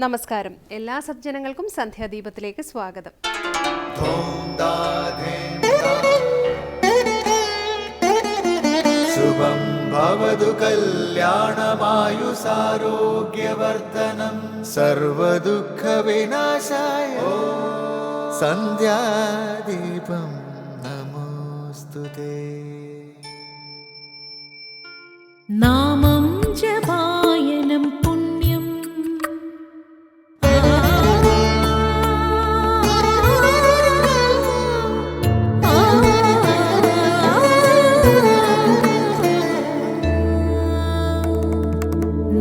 നമസ്കാരം. എല്ലാ സജ്ജനങ്ങൾക്കും സന്ധ്യാദീപത്തിലേക്ക് സ്വാഗതം. ശുഭം ഭവതു കല്യാണമായുസാരോഗ്യവർദ്ധനം സർവദുഃഖ വിനാശായ സന്ധ്യാദീപം നമോസ്തുതേ. നാമം ജപായനം പുണ്യം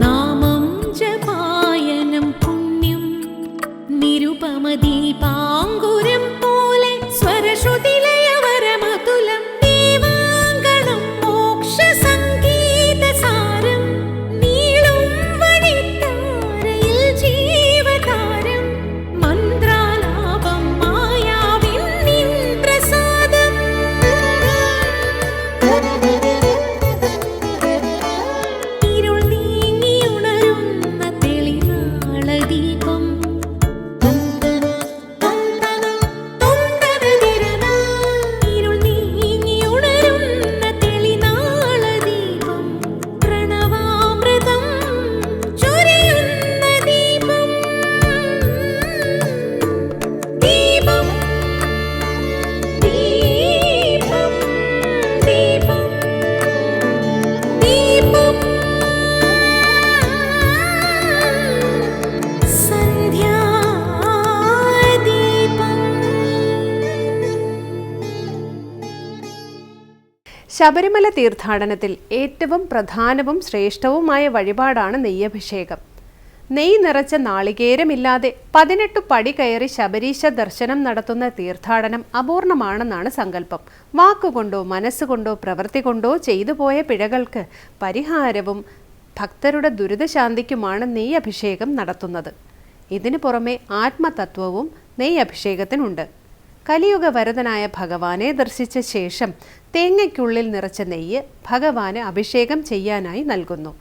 നാമം ജപായനം പുണ്യം നിരുപമദീപാങ്കുരം പോലെ സ്വരശ്രുതിലയവരമതുലം ദേവാങ്കണം മോക്ഷ സംഗീതസാരം നീളും വഴിത്താരയിൽ ജീവതാരം മന്ത്രാലാപം മായാവിൻ നിൻ പ്രസാദം ഇരുൾ നീങ്ങിയുണരുന്ന തെളിനാളദീപം ഇരുൾ നീങ്ങിയുണരുന്ന തെളിനാളദീപം പ്രണവാമൃതം ചൊരിയുന്ന ദീപം ദീപം ദീപം ദീപം ദീപം ശബരിമല തീർത്ഥാടനത്തിൽ ഏറ്റവും പ്രധാനവും ശ്രേഷ്ഠവുമായ വഴിപാടാണ് നെയ്യഭിഷേകം. നെയ്യ് നിറച്ച നാളികേരമില്ലാതെ 18 പടി കയറി ശബരീശ ദർശനം നടത്തുന്ന തീർത്ഥാടനം അപൂർണമാണെന്നാണ് സങ്കല്പം. വാക്കുകൊണ്ടോ മനസ്സുകൊണ്ടോ പ്രവൃത്തി കൊണ്ടോ ചെയ്തുപോയ പിഴകൾക്ക് പരിഹാരവും ഭക്തരുടെ ദുരിതശാന്തിക്കുമാണ് നെയ്യഭിഷേകം നടത്തുന്നത്. ഇതിനു പുറമെ ആത്മതത്വവും നെയ്യഭിഷേകത്തിനുണ്ട്. കലിയുഗ വരദനായ ഭഗവാനെ ദർശിച്ച ശേഷം തേങ്ങയ്ക്കുള്ളിൽ നിറച്ച നെയ്യ് ഭഗവാന് അഭിഷേകം ചെയ്യാനായി നൽകുന്നു.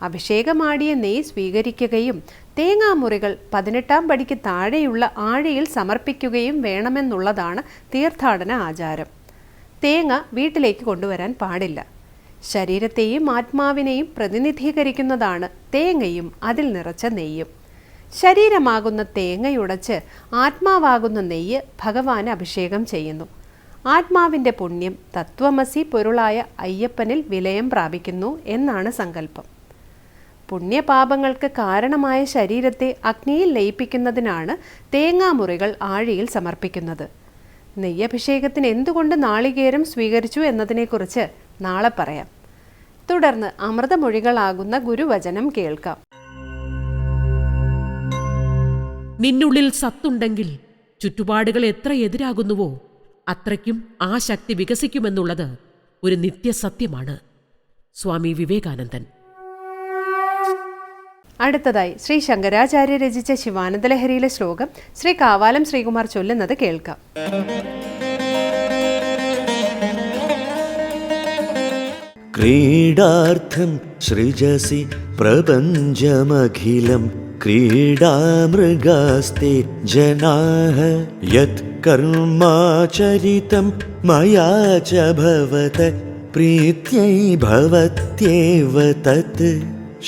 അഭിഷേകമാടിയ നെയ്യ് സ്വീകരിക്കുകയും തേങ്ങാമുറികൾ 18-ാം പടിക്ക് താഴെയുള്ള ആഴിയിൽ സമർപ്പിക്കുകയും വേണമെന്നുള്ളതാണ് തീർത്ഥാടന ആചാരം. തേങ്ങ വീട്ടിലേക്ക് കൊണ്ടുവരാൻ പാടില്ല. ശരീരത്തെയും ആത്മാവിനെയും പ്രതിനിധീകരിക്കുന്നതാണ് തേങ്ങയും അതിൽ നിറച്ച നെയ്യും. ശരീരമാകുന്ന തേങ്ങയുടച്ച് ആത്മാവാകുന്ന നെയ്യ് ഭഗവാന് അഭിഷേകം ചെയ്യുന്നു. ആത്മാവിൻ്റെ പുണ്യം തത്വമസി പൊരുളായ അയ്യപ്പനിൽ വിലയം പ്രാപിക്കുന്നു എന്നാണ് സങ്കല്പം. പുണ്യപാപങ്ങൾക്ക് കാരണമായ ശരീരത്തെ അഗ്നിയിൽ ലയിപ്പിക്കുന്നതിനാണ് തേങ്ങാമുറികൾ ആഴിയിൽ സമർപ്പിക്കുന്നത്. നെയ്യഭിഷേകത്തിന് എന്തുകൊണ്ട് നാളികേരം സ്വീകരിച്ചു എന്നതിനെക്കുറിച്ച് നാളെ പറയാം. തുടർന്ന് അമൃതമൊഴികളാകുന്ന ഗുരുവചനം കേൾക്കാം. നിന്നുള്ളിൽ സത്തുണ്ടെങ്കിൽ ചുറ്റുപാടുകൾ എത്ര എതിരാകുന്നുവോ അത്രയ്ക്കും ആ ശക്തി വികസിക്കുമെന്നുള്ളത് ഒരു നിത്യസത്യമാണ്. സ്വാമി വിവേകാനന്ദൻ. അടുത്തതായി ശ്രീ ശങ്കരാചാര്യ രചിച്ച ശിവാനന്ദലഹരിയിലെ ശ്ലോകം ശ്രീ കാവാലം ശ്രീകുമാർ ചൊല്ലുന്നത് കേൾക്കാം. ക്രീഡാർത്ഥം സൃജസി പ്രപഞ്ചമഖിലം ക്രീഡാമൃഗാസ്തേ ജനാഃ യത് കർമാചരിതം മയാ ച ഭവത പ്രീത്यै ഭവത്യേവ തത്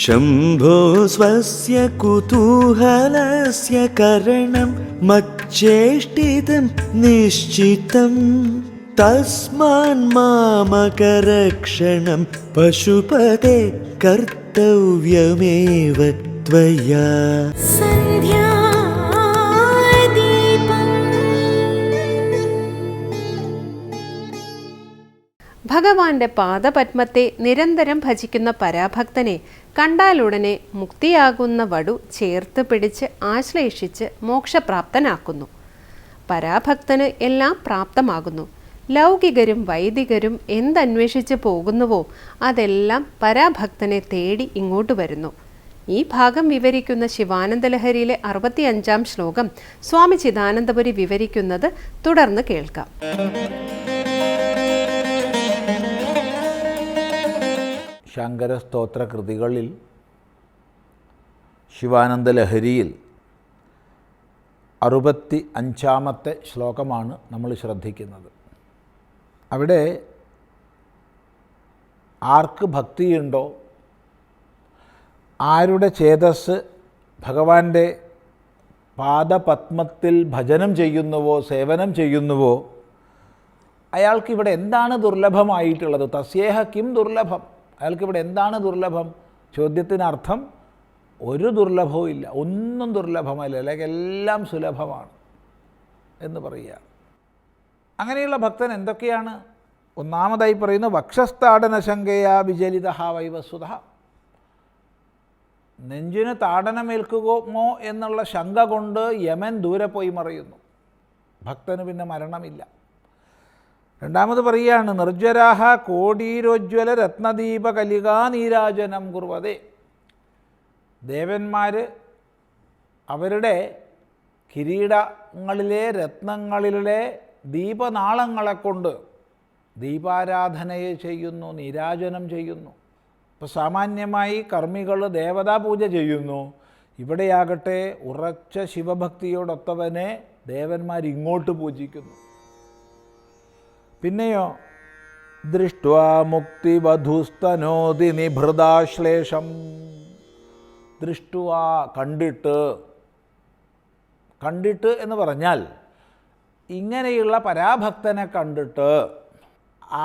ശംഭോ സ്വസ്യ കുതൂഹലസ്യ കരണം മച്ചേഷ്ടിതം നിശ്ചിതം തസ്മാൻ മാമകരക്ഷണം പശുപതേ കർത്തവ്യമേവ ത്വയാ. ഭഗവാന്റെ പാദപത്മത്തെ നിരന്തരം ഭജിക്കുന്ന പരാഭക്തനെ കണ്ടാലുടനെ മുക്തിയാകുന്ന വടു ചേർത്ത് പിടിച്ച് ആശ്ലേഷിച്ച് മോക്ഷപ്രാപ്തനാക്കുന്നു. പരാഭക്തന് എല്ലാം പ്രാപ്തമാകുന്നു. ലൗകികരും വൈദികരും എന്തന്വേഷിച്ച് പോകുന്നുവോ അതെല്ലാം പരാഭക്തനെ തേടി ഇങ്ങോട്ട് വരുന്നു. ഈ ഭാഗം വിവരിക്കുന്ന ശിവാനന്ദലഹരിയിലെ 65-ാം ശ്ലോകം സ്വാമി ചിദാനന്ദപുരി വിവരിക്കുന്നത് തുടർന്ന് കേൾക്കാം. ശങ്കരസ്തോത്ര കൃതികളിൽ ശിവാനന്ദ ലഹരിയിൽ 65-ാമത്തെ ശ്ലോകമാണ് നമ്മൾ ശ്രദ്ധിക്കുന്നത്. അവിടെ ആർക്ക് ഭക്തിയുണ്ടോ, ആരുടെ ചേതസ് ഭഗവാന്റെ പാദപത്മത്തിൽ ഭജനം ചെയ്യുന്നുവോ, സേവനം ചെയ്യുന്നുവോ, അയാൾക്കിവിടെ എന്താണ് ദുർലഭമായിട്ടുള്ളത്? തസ്യേഹ കിം ദുർലഭം? അയാൾക്കിവിടെ എന്താണ് ദുർലഭം? ചോദ്യത്തിനർത്ഥം ഒരു ദുർലഭവും ഇല്ല, ഒന്നും ദുർലഭമല്ല, അല്ലെങ്കിൽ എല്ലാം സുലഭമാണ് എന്ന് പറയുക. അങ്ങനെയുള്ള ഭക്തൻ എന്തൊക്കെയാണ്? ഒന്നാമതായി പറയുന്നു വക്ഷസ്ഥാടന ശങ്കയാ വിചലിത വൈവസ്വത. നെഞ്ചിന് താടനമേൽക്കുമോ എന്നുള്ള ശങ്ക കൊണ്ട് യമൻ ദൂരെ പോയി മറയുന്നു. ഭക്തന് പിന്നെ മരണമില്ല. രണ്ടാമത് പറയുകയാണ് നിർജ്ജരാഹ കോടീരോജ്വല രത്നദീപ കലികാ നീരാജനം കുർവതേ. ദേവന്മാർ അവരുടെ കിരീടങ്ങളിലെ രത്നങ്ങളിലെ ദീപനാളങ്ങളെ കൊണ്ട് ദീപാരാധനയെ ചെയ്യുന്നു, നീരാജനം ചെയ്യുന്നു. ഇപ്പോൾ സാമാന്യമായി കർമ്മികൾ ദേവതാ പൂജ ചെയ്യുന്നു. ഇവിടെയാകട്ടെ ഉറച്ച ശിവഭക്തിയോടൊത്തവനെ ദേവന്മാർ ഇങ്ങോട്ട് പൂജിക്കുന്നു. പിന്നെയോ ദൃഷ്ട്വാ മുക്തിവധുസ്തനോതി നിഭൃതാശ്ലേഷം. ദൃഷ്ടുവാ കണ്ടിട്ട് എന്ന് പറഞ്ഞാൽ ഇങ്ങനെയുള്ള പരാഭക്തനെ കണ്ടിട്ട്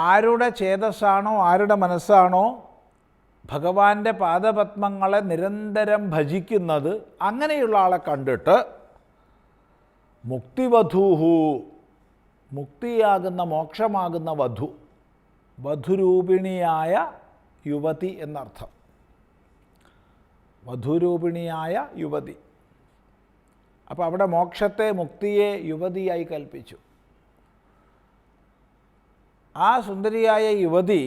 ആരുടെ ചേതസ്സാണോ, ആരുടെ മനസ്സാണോ ഭഗവാന്റെ പാദപത്മങ്ങളെ നിരന്തരം ഭജിക്കുന്നത്, അങ്ങനെയുള്ള ആളെ കണ്ടിട്ട് മുക്തിവധൂഹു, മുക്തിയാകുന്ന മോക്ഷമാകുന്ന വധുരൂപിണിയായ യുവതി എന്നർത്ഥം. വധുരൂപിണിയായ യുവതി. അപ്പോൾ അവിടെ മോക്ഷത്തെ, മുക്തിയെ യുവതിയായി കൽപ്പിച്ചു. ആ സുന്ദരിയായ യുവതി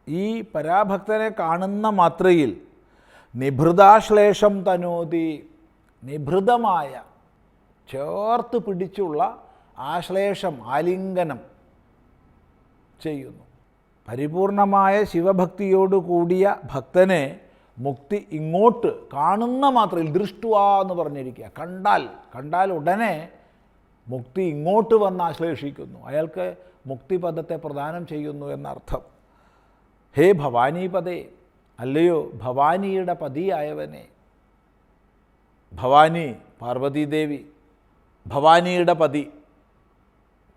ഈ പരാഭക്തനെ കാണുന്ന മാത്രയിൽ നിഭൃതാശ്ലേഷം തനോതി, നിഭൃതമായ ചേർത്ത് പിടിച്ചുള്ള ആശ്ലേഷം, ആലിംഗനം ചെയ്യുന്നു. പരിപൂർണമായ ശിവഭക്തിയോട് കൂടിയ ഭക്തനെ മുക്തി ഇങ്ങോട്ട് കാണുന്ന മാത്രയിൽ ദൃഷ്ടുവാ എന്ന് പറഞ്ഞിരിക്കുക. കണ്ടാൽ ഉടനെ മുക്തി ഇങ്ങോട്ട് വന്ന് ആശ്ലേഷിക്കുന്നു, അയാൾക്ക് മുക്തിപദത്തെ പ്രദാനം ചെയ്യുന്നു എന്നർത്ഥം. ഹേ ഭവാനീപദേ, അല്ലയോ ഭവാനിയുടെ പതിയായവനെ. ഭവാനി പാർവതീദേവി, ഭവാനിയുടെ പതി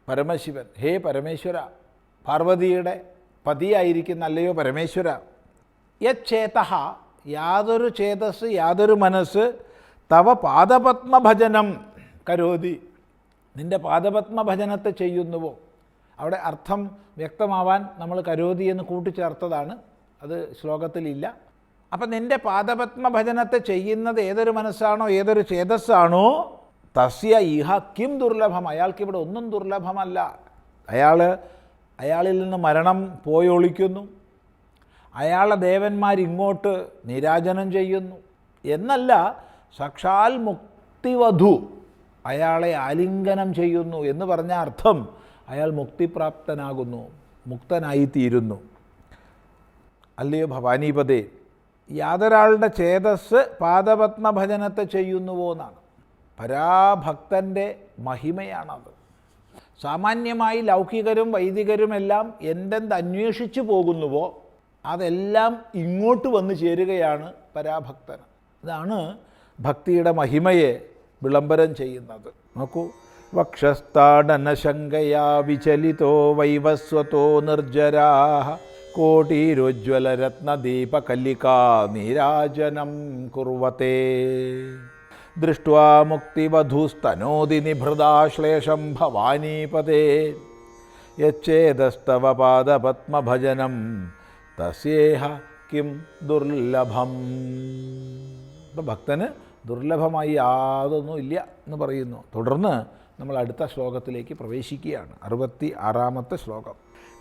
പരമശിവൻ. ഹേ പരമേശ്വര, പാർവതിയുടെ പതിയായിരിക്കുന്ന അല്ലയോ പരമേശ്വര. യച്ഛേതഃ, യാതൊരു ചേതസ്, യാതൊരു മനസ്സ് തവ പാദപത്മഭജനം കരോതി, നിൻ്റെ പാദപത്മഭജനത്തെ ചെയ്യുന്നുവോ. അവിടെ അർത്ഥം വ്യക്തമാവാൻ നമ്മൾ കരോതി എന്ന് കൂട്ടിച്ചേർത്തതാണ്, അത് ശ്ലോകത്തിലില്ല. അപ്പം നിൻ്റെ പാദപത്മഭജനത്തെ ചെയ്യുന്നത് ഏതൊരു മനസ്സാണോ, ഏതൊരു ചേതസ്സാണോ, തസ്യ ഇഹ കിം ദുർലഭം, അയാൾക്കിവിടെ ഒന്നും ദുർലഭമല്ല. അയാളിൽ നിന്ന് മരണം പോയൊളിക്കുന്നു, അയാളെ ദേവന്മാരിങ്ങോട്ട് നീരാജനം ചെയ്യുന്നു എന്നല്ല, സാക്ഷാൽ മുക്തിവധു അയാളെ ആലിംഗനം ചെയ്യുന്നു എന്ന് പറഞ്ഞ അർത്ഥം അയാൾ മുക്തിപ്രാപ്തനാകുന്നു, മുക്തനായിത്തീരുന്നു. അല്ലയോ ഭവാനീപദേ, യാതൊരാളുടെ ചേതസ് പാദപത്മഭജനത്തെ ചെയ്യുന്നുവോ എന്നാണ്. പരാഭക്തൻ്റെ മഹിമയാണത്. സാമാന്യമായി ലൗകികരും വൈദികരുമെല്ലാം എന്തെന്ത് അന്വേഷിച്ചു പോകുന്നുവോ അതെല്ലാം ഇങ്ങോട്ട് വന്നു ചേരുകയാണ് പരാഭക്തന്. ഇതാണ് ഭക്തിയുടെ മഹിമയെ വിളംബരം ചെയ്യുന്നത്. നോക്കൂ, വക്ഷസ്ഥാടനശങ്കയാ വിചലിതോ വൈവസ്വതോ നിർജ്ജരാഃ കോടീരോജ്വലരത്നദീപകല്ലികാ നീരാജനം കുർവതേ. ദൃഷ്ട്വാ മുക്തിവധൂസ്തനോതി നിഭൃതാശ്ലേഷം ഭവാനീപദേ. യച്ഛേദസ്തവ പാദപത്മഭജനം തസ്യേഹ കിം ദുർലഭം. ഇപ്പം ഭക്തന് ദുർലഭമായി യാതൊന്നും ഇല്ല എന്ന് പറയുന്നു. തുടർന്ന് നമ്മൾ അടുത്ത ശ്ലോകത്തിലേക്ക് പ്രവേശിക്കുകയാണ്. 66-ാമത്തെ ശ്ലോകം.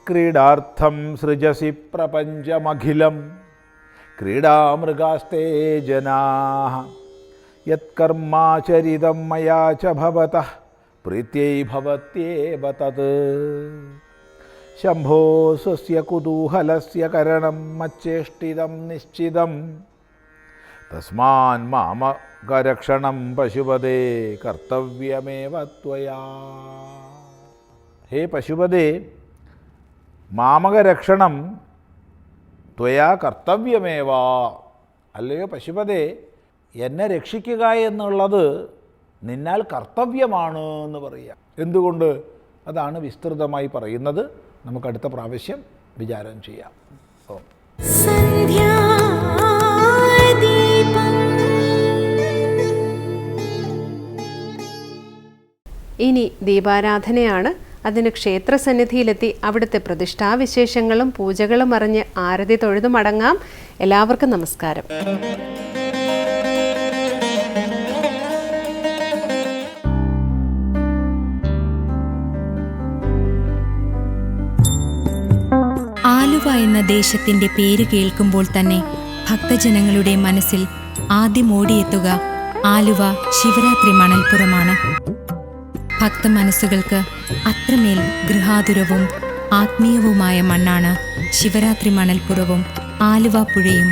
ക്രീഡാർത്ഥം സൃജസി പ്രപഞ്ചമഖിലം ക്രീഡാമൃഗാസ്തേ ജനാഃ യത്കർമാചരിതം മയാ ച ഭവതഃ പ്രീത്यै ഭവത്യേവ തത്. ശംഭോ സ്വസ്യ കുതൂഹലസ്യ കരണം മച്ചേഷ്ടിതം നിശ്ചിതം തസ്മാൻ മാമകരക്ഷണം പശുപതേ കർത്തവ്യമേവ ത്വയാ. ഹേ പശുപതേ, മാമകരക്ഷണം ത്വയാ കർത്തവ്യമേവ. അല്ലയോ പശുപതേ, എന്നെ രക്ഷിക്കുക എന്നുള്ളത് നിന്നാൽ കർത്തവ്യമാണ് എന്ന് പറയുക. എന്തുകൊണ്ട്? അതാണ് വിസ്തൃതമായി പറയുന്നത്. നമുക്ക് അടുത്ത പ്രാവശ്യം വിചാരം ചെയ്യാം. ഓ സന്ധ്യാദീപം. ഇനി ദീപാരാധനയാണ്. അതിന് ക്ഷേത്രസന്നിധിയിലെത്തി അവിടുത്തെ പ്രതിഷ്ഠാവിശേഷങ്ങളും പൂജകളും അറിഞ്ഞ് ആരതി തൊഴുതു മടങ്ങാം. എല്ലാവർക്കും നമസ്കാരം. ആലുവ എന്ന ദേശത്തിന്റെ പേര് കേൾക്കുമ്പോൾ തന്നെ ഭക്തജനങ്ങളുടെ മനസ്സിൽ ആദ്യം ഓടിയെത്തുക ആലുവ ശിവരാത്രി മണൽപ്പുറമാണ്. ഭക്തമനസ്സുകൾക്ക് അത്രമേൽ ഗൃഹാതുരവും ആത്മീയവുമായ മണ്ണാണ് ശിവരാത്രി മണൽപ്പുറവും ആലുവ പുഴയും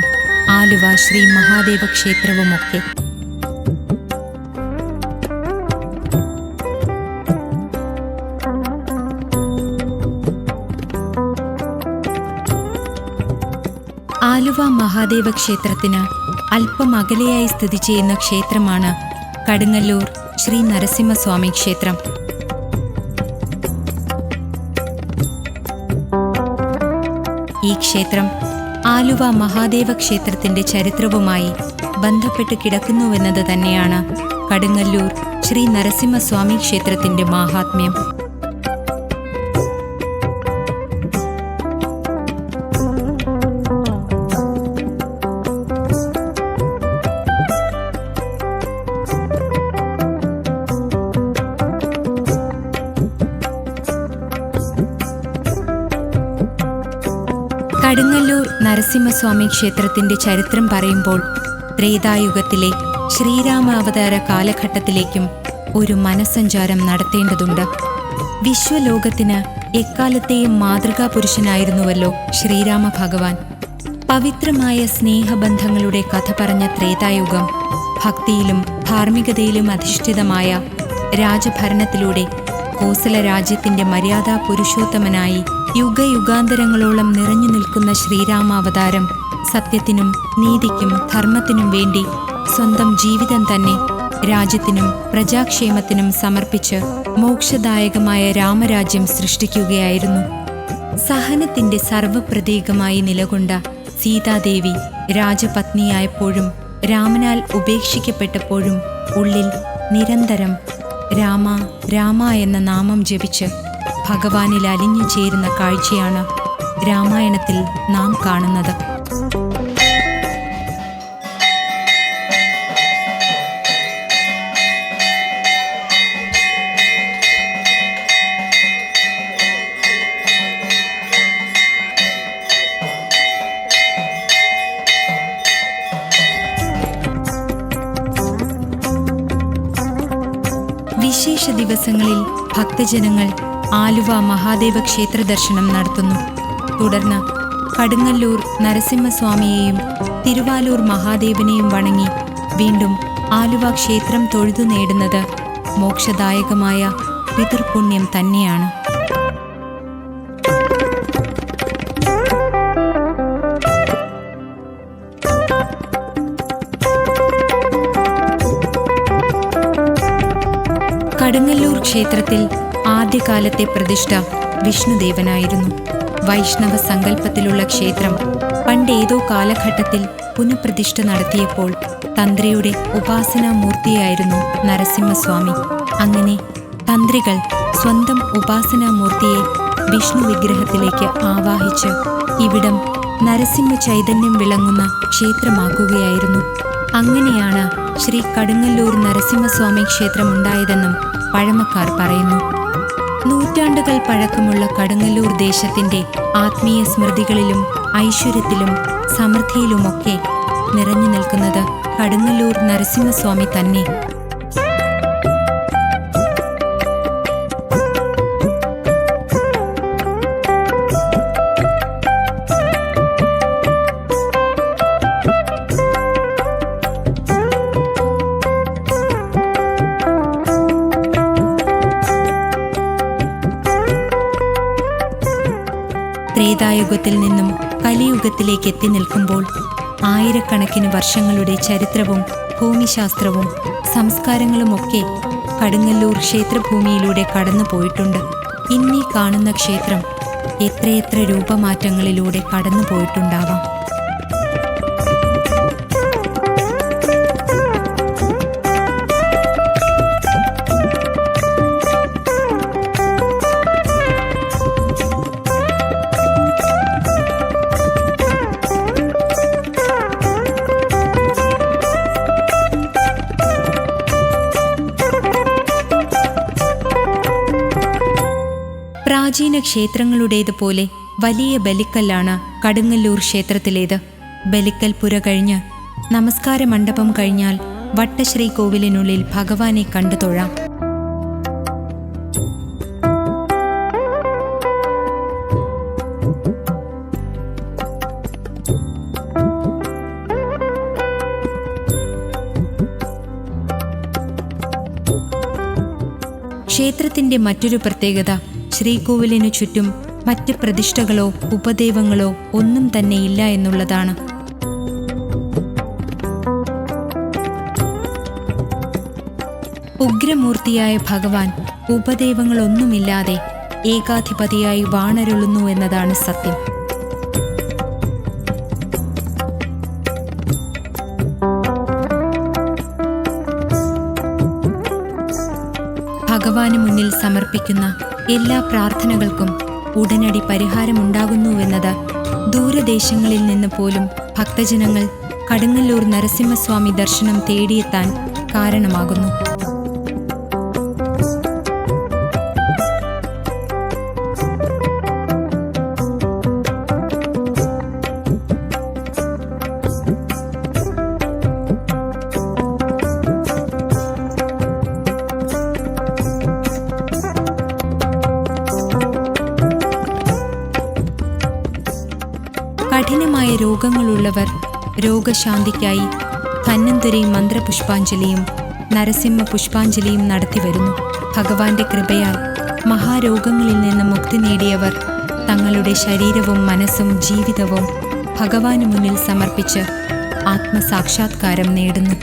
ആലുവ ശ്രീ മഹാദേവ ക്ഷേത്രവുമൊക്കെ. ആലുവ മഹാദേവ ക്ഷേത്രത്തിന് അല്പം അകലെയായി സ്ഥിതി ചെയ്യുന്ന ക്ഷേത്രമാണ് കടുങ്ങല്ലൂർ ശ്രീ നരസിംഹസ്വാമി ക്ഷേത്രം. ഈ ക്ഷേത്രം ആലുവ മഹാദേവ ക്ഷേത്രത്തിന്റെ ചരിത്രവുമായി ബന്ധപ്പെട്ട് കിടക്കുന്നുവെന്നത് തന്നെയാണ് കടുങ്ങല്ലൂർ ശ്രീ നരസിംഹസ്വാമി ക്ഷേത്രത്തിന്റെ മാഹാത്മ്യം. കടുങ്ങല്ലൂർ നരസിംഹസ്വാമി ക്ഷേത്രത്തിന്റെ ചരിത്രം പറയുമ്പോൾ ത്രേതായുഗത്തിലെ ശ്രീരാമാവതാര കാലഘട്ടത്തിലേക്കും ഒരു മനസ്സഞ്ചാരം നടത്തേണ്ടതുണ്ട്. വിശ്വലോകത്തിന് എക്കാലത്തെയും മാതൃകാ പുരുഷനായിരുന്നുവല്ലോ ശ്രീരാമ ഭഗവാൻ. പവിത്രമായ സ്നേഹബന്ധങ്ങളുടെ കഥ പറഞ്ഞ ത്രേതായുഗം ഭക്തിയിലും ധാർമ്മികതയിലും അധിഷ്ഠിതമായ രാജഭരണത്തിലൂടെ കോസല രാജ്യത്തിന്റെ മര്യാദാ പുരുഷോത്തമനായി യുഗയുഗാന്തരങ്ങളോളം നിറഞ്ഞു നിൽക്കുന്ന ശ്രീരാമാവതാരം സത്യത്തിനും നീതിക്കും ധർമ്മത്തിനും വേണ്ടി സ്വന്തം ജീവിതം തന്നെ രാജ്യത്തിനും പ്രജാക്ഷേമത്തിനും സമർപ്പിച്ച് മോക്ഷദായകമായ രാമരാജ്യം സൃഷ്ടിക്കുകയായിരുന്നു. സഹനത്തിന്റെ സർവപ്രതീകമായി നിലകൊണ്ട സീതാദേവി രാജപത്നിയായപ്പോഴും രാമനാൽ ഉപേക്ഷിക്കപ്പെട്ടപ്പോഴും ഉള്ളിൽ നിരന്തരം രാമ രാമ എന്ന നാമം ജപിച്ച് ഭഗവാനിൽ അലിഞ്ഞു ചേരുന്ന കാഴ്ചയാണ് രാമായണത്തിൽ നാം കാണുന്നത്. വിശേഷ ദിവസങ്ങളിൽ ഭക്തജനങ്ങൾ ആലുവ മഹാദേവ ക്ഷേത്ര ദർശനം നടത്തുന്നു. തുടർന്ന് കടുങ്ങല്ലൂർ നരസിംഹസ്വാമിയെയും തിരുവാലൂർ മഹാദേവനെയും വണങ്ങി വീണ്ടും ആലുവ ക്ഷേത്രം തൊഴുതു നേടുന്നത് മോക്ഷദായകമായ പിതൃപുണ്യം തന്നെയാണ്. കടുങ്ങല്ലൂർ ക്ഷേത്രത്തിൽ ആദ്യകാലത്തെ പ്രതിഷ്ഠ വിഷ്ണുദേവനായിരുന്നു. വൈഷ്ണവ സങ്കല്പത്തിലുള്ള ക്ഷേത്രം പണ്ടേതോ കാലഘട്ടത്തിൽ പുനഃപ്രതിഷ്ഠ നടത്തിയപ്പോൾ തന്ത്രിയുടെ ഉപാസനാമൂർത്തിയായിരുന്നു നരസിംഹസ്വാമി. അങ്ങനെ തന്ത്രികൾ സ്വന്തം ഉപാസനാമൂർത്തിയെ വിഷ്ണു വിഗ്രഹത്തിലേക്ക് ആവാഹിച്ച് ഇവിടം നരസിംഹ ചൈതന്യം വിളങ്ങുന്ന ക്ഷേത്രമാക്കുകയായിരുന്നു. അങ്ങനെയാണ് ശ്രീ കടുങ്ങല്ലൂർ നരസിംഹസ്വാമി ക്ഷേത്രമുണ്ടായതെന്നും പഴമക്കാർ പറയുന്നു. നൂറ്റാണ്ടുകൾ പഴക്കമുള്ള കടുങ്ങല്ലൂർ ദേശത്തിന്റെ ആത്മീയ സ്മൃതികളിലും ഐശ്വര്യത്തിലും സമൃദ്ധിയിലുമൊക്കെ നിറഞ്ഞു നിൽക്കുന്നത് കടുങ്ങല്ലൂർ നരസിംഹസ്വാമി തന്നെ. ത്രേതായുഗത്തിൽ നിന്നും കലിയുഗത്തിലേക്ക് എത്തി നിൽക്കുമ്പോൾ ആയിരക്കണക്കിന് വർഷങ്ങളുടെ ചരിത്രവും ഭൂമിശാസ്ത്രവും സംസ്കാരങ്ങളുമൊക്കെ കടുങ്ങല്ലൂർ ക്ഷേത്രഭൂമിയിലൂടെ കടന്നു പോയിട്ടുണ്ട്. ഇന്നീ കാണുന്ന ക്ഷേത്രം എത്രയെത്ര രൂപമാറ്റങ്ങളിലൂടെ കടന്നു പോയിട്ടുണ്ടാവാം. പ്രാചീന ക്ഷേത്രങ്ങളുടേതുപോലെ വലിയ ബലിക്കല്ലാണ് കടുങ്ങല്ലൂർ ക്ഷേത്രത്തിലേത്. ബലിക്കൽ പുര കഴിഞ്ഞ് നമസ്കാര മണ്ഡപം കഴിഞ്ഞാൽ വട്ടശ്രീ കോവിലിനുള്ളിൽ ഭഗവാനെ കണ്ടു തൊഴാം. ക്ഷേത്രത്തിന്റെ മറ്റൊരു പ്രത്യേകത ശ്രീകോവിലിനു ചുറ്റും മറ്റ് പ്രതിഷ്ഠകളോ ഉപദേവങ്ങളോ ഒന്നും തന്നെ ഇല്ല എന്നുള്ളതാണ്. ഉഗ്രമൂർത്തിയായ ഭഗവാൻ ഉപദേവങ്ങളൊന്നുമില്ലാതെ ഏകാധിപതിയായി വാണരുളുന്നു എന്നതാണ് സത്യം. ഭഗവാന് മുന്നിൽ സമർപ്പിക്കുന്ന എല്ലാ പ്രാർത്ഥനകൾക്കും ഉടനടി പരിഹാരമുണ്ടാകുന്നുവെന്നത് ദൂരദേശങ്ങളിൽ നിന്ന് പോലും ഭക്തജനങ്ങൾ കടുങ്ങല്ലൂർ നരസിംഹസ്വാമി ദർശനം തേടിയെത്താൻ കാരണമാകുന്നു. കഠിനമായ രോഗങ്ങളുള്ളവർ രോഗശാന്തിക്കായി ധന്വന്തരി മന്ത്രപുഷ്പാഞ്ജലിയും നരസിംഹ പുഷ്പാഞ്ജലിയും നടത്തിവരുന്നു. ഭഗവാന്റെ കൃപയാൽ മഹാരോഗങ്ങളിൽ നിന്ന് മുക്തി നേടിയവർ തങ്ങളുടെ ശരീരവും മനസ്സും ജീവിതവും ഭഗവാന് മുന്നിൽ സമർപ്പിച്ച് ആത്മസാക്ഷാത്കാരം നേടുന്നു.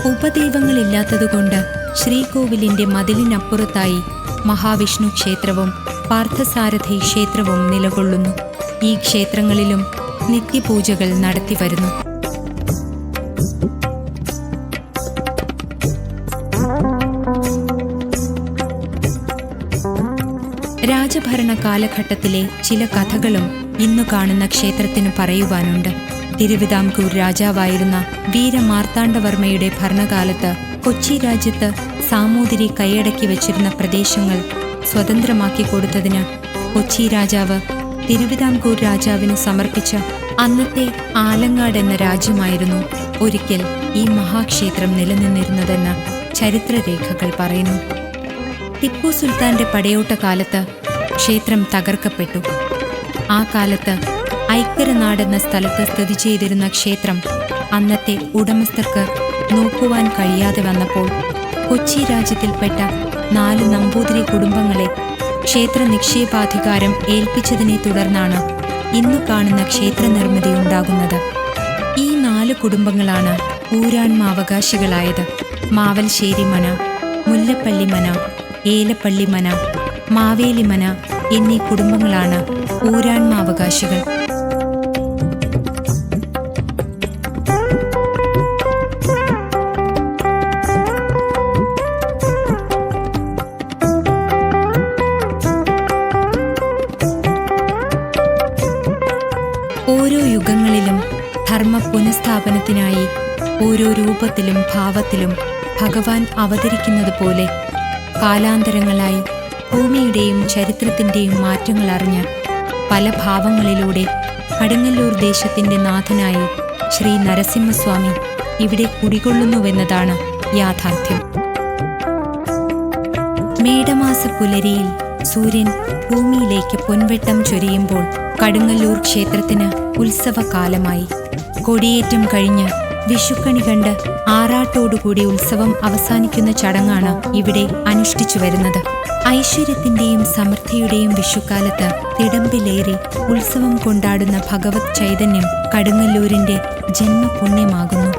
ഉപദേവങ്ങളില്ലാത്തതുകൊണ്ട് ശ്രീകോവിലിന്റെ മതിലിനപ്പുറത്തായി മഹാവിഷ്ണു ക്ഷേത്രവും പാർത്ഥസാരഥി ക്ഷേത്രവും നിലകൊള്ളുന്നു. ഈ ക്ഷേത്രങ്ങളിലും നിത്യപൂജകൾ നടത്തിവരുന്നു. രാജഭരണ കാലഘട്ടത്തിലെ ചില കഥകളും ഇന്നു കാണുന്ന ക്ഷേത്രത്തിന് പറയുവാനുണ്ട്. തിരുവിതാംകൂർ രാജാവായിരുന്ന വീരമാർത്താണ്ഡവർമ്മയുടെ ഭരണകാലത്ത് കൊച്ചി രാജ്യത്ത് സാമൂതിരി കൈയടക്കി വച്ചിരുന്ന പ്രദേശങ്ങൾ സ്വതന്ത്രമാക്കി കൊടുത്തതിന് കൊച്ചി രാജാവ് തിരുവിതാംകൂർ രാജാവിന് സമർപ്പിച്ച അന്നത്തെ ആലങ്ങാട് എന്ന രാജ്യമായിരുന്നു ഒരിക്കൽ ഈ മഹാക്ഷേത്രം നിലനിന്നിരുന്നതെന്ന് ചരിത്രരേഖകൾ പറയുന്നു. ടിപ്പു സുൽത്താന്റെ പടയോട്ട കാലത്ത് ക്ഷേത്രം തകർക്കപ്പെട്ടു. ആ കാലത്ത് ഐക്കരനാട് എന്ന സ്ഥലത്ത് സ്ഥിതി ചെയ്തിരുന്ന ക്ഷേത്രം അന്നത്തെ ഉടമസ്ഥർക്ക് നോക്കുവാൻ കഴിയാതെ വന്നപ്പോൾ കൊച്ചി രാജ്യത്തിൽപ്പെട്ട 4 നമ്പൂതിരി കുടുംബങ്ങളെ ക്ഷേത്ര നിക്ഷേപാധികാരം ഏൽപ്പിച്ചതിനെ തുടർന്നാണ് ഇന്നു കാണുന്ന ക്ഷേത്ര നിർമ്മിതി ഉണ്ടാകുന്നത്. ഈ 4 കുടുംബങ്ങളാണ് ഊരാൺമാവകാശികളായത്. മാവൽശ്ശേരിമന, മുല്ലപ്പള്ളിമന, ഏലപ്പള്ളിമന, മാവേലിമന എന്നീ കുടുംബങ്ങളാണ് ഊരാൺമാവകാശികൾ. ഓരോ യുഗങ്ങളിലും ധർമ്മ പുനഃസ്ഥാപനത്തിനായി ഓരോ രൂപത്തിലും ഭാവത്തിലും ഭഗവാൻ അവതരിക്കുന്നത് പോലെ കാലാന്തരങ്ങളായി ഭൂമിയുടെയും ചരിത്രത്തിൻ്റെയും മാറ്റങ്ങൾ അറിഞ്ഞ് പല ഭാവങ്ങളിലൂടെ കടുങ്ങല്ലൂർ ദേശത്തിൻ്റെ നാഥനായി ശ്രീ നരസിംഹസ്വാമി ഇവിടെ കുടികൊള്ളുന്നുവെന്നതാണ് യാഥാർത്ഥ്യം. മേടമാസ പുലരിയിൽ സൂര്യൻ ഭൂമിയിലേക്ക് പൊൻവെട്ടം ചൊരിയുമ്പോൾ കടുങ്ങല്ലൂർ ക്ഷേത്രത്തിന് ഉത്സവകാലമായി. കൊടിയേറ്റം കഴിഞ്ഞ് വിഷുക്കണി കണ്ട് ആറാട്ടോടുകൂടി ഉത്സവം അവസാനിക്കുന്ന ചടങ്ങാണ് ഇവിടെ അനുഷ്ഠിച്ചു വരുന്നത്. ഐശ്വര്യത്തിന്റെയും സമൃദ്ധിയുടെയും വിഷുക്കാലത്ത് തിടമ്പിലേറി ഉത്സവം കൊണ്ടാടുന്ന ഭഗവത് ചൈതന്യം കടുങ്ങല്ലൂരിന്റെ ജന്മപുണ്യമാകുന്നു.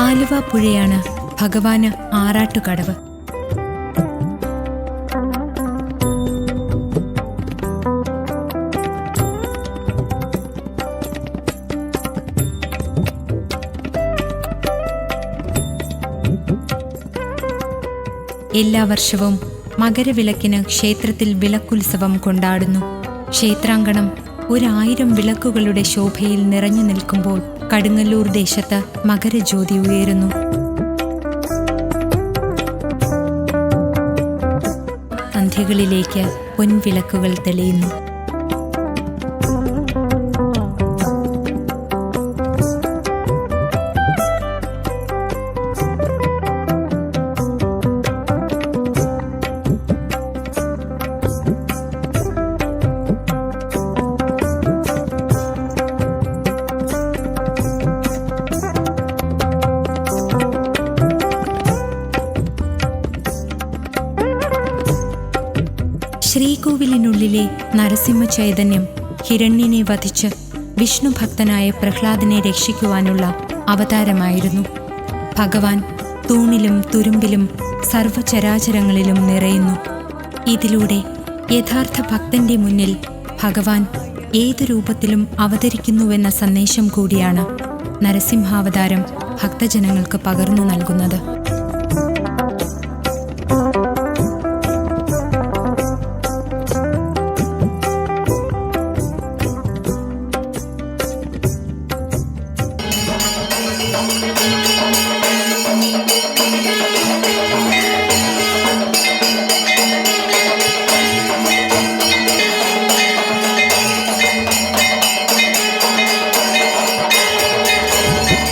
ആലുവ പുഴയാണ് ഭഗവാന് ആറാട്ടുകടവ്. എല്ലാ വർഷവും മകരവിളക്കിന് ക്ഷേത്രത്തിൽ വിളക്കുത്സവം കൊണ്ടാടുന്നു. ക്ഷേത്രാങ്കണം 1000 വിളക്കുകളുടെ ശോഭയിൽ നിറഞ്ഞു നിൽക്കുമ്പോൾ കടുങ്ങല്ലൂർ ദേശത്ത് മകരജ്യോതി ഉയരുന്നു. സന്ധ്യകളിലേക്ക് പൊൻവിളക്കുകൾ തെളിയുന്നു. ശ്രീകോവിലിനുള്ളിലെ നരസിംഹ ചൈതന്യം ഹിരണ്യനെ വധിച്ച് വിഷ്ണുഭക്തനായ പ്രഹ്ലാദനെ രക്ഷിക്കുവാനുള്ള അവതാരമായിരുന്നു. ഭഗവാൻ തൂണിലും തുരുമ്പിലും സർവചരാചരങ്ങളിലും നിറയുന്നു. ഇതിലൂടെ യഥാർത്ഥ ഭക്തന്റെ മുന്നിൽ ഭഗവാൻ ഏതു രൂപത്തിലും അവതരിക്കുന്നുവെന്ന സന്ദേശം കൂടിയാണ് നരസിംഹാവതാരം ഭക്തജനങ്ങൾക്ക് പകർന്നു നൽകുന്നത്.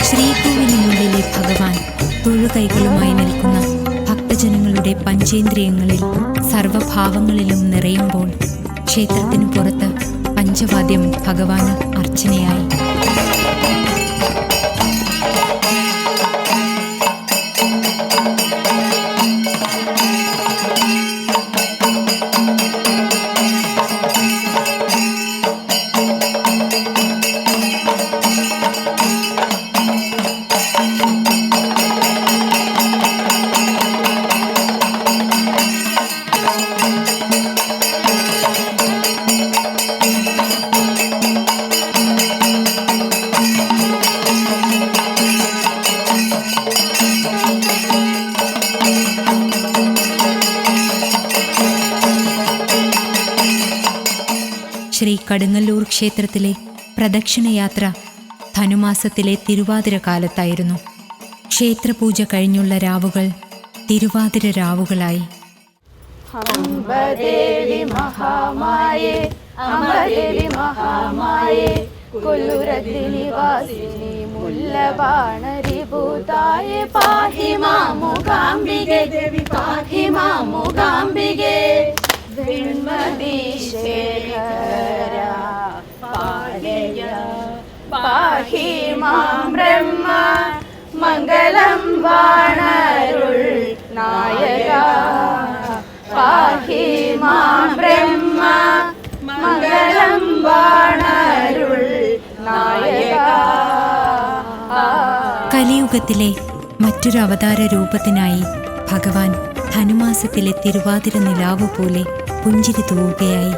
ശ്രീകോവിലിനുള്ളിലെ ഭഗവാൻ തൊഴുകൈകളുമായി നിൽക്കുന്ന ഭക്തജനങ്ങളുടെ പഞ്ചേന്ദ്രിയങ്ങളിൽ സർവഭാവങ്ങളിലും നിറയുമ്പോൾ ക്ഷേത്രത്തിനു പുറത്ത് പഞ്ചവാദ്യം ഭഗവാന് അർച്ചനയായി. ശ്രീ കടുങ്ങല്ലൂർ ക്ഷേത്രത്തിലെ പ്രദക്ഷിണയാത്ര ധനുമാസത്തിലെ തിരുവാതിര കാലത്തായിരുന്നു. ക്ഷേത്രപൂജ കഴിഞ്ഞുള്ള രാവുകൾ തിരുവാതിര രാവുകളായി. അംബദേവി മഹാമായേ അംബദേവി മഹാമായേ കൊല്ലുരത്തി നിവാസിനി മുല്ലബാണരിഭൂതായേ പാഹി മാമുകാംബികേ ദേവി പാഹി മാമുകാംബികേ ബ്രഹ്മദീശേഖര പാലയ പാഹി മാം ബ്രഹ്മ മംഗളം വാണരുൾ നായക പാഹി മാം ബ്രഹ്മ മംഗളം വാണരുൾ നായക. കലിയുഗത്തിലെ മറ്റൊരു അവതാര രൂപത്തിനായി ഭഗവാൻ ധനുമാസത്തിലെ തിരുവാതിര നിലാവ് പോലെ പുഞ്ചിരി തൂവുകയായി.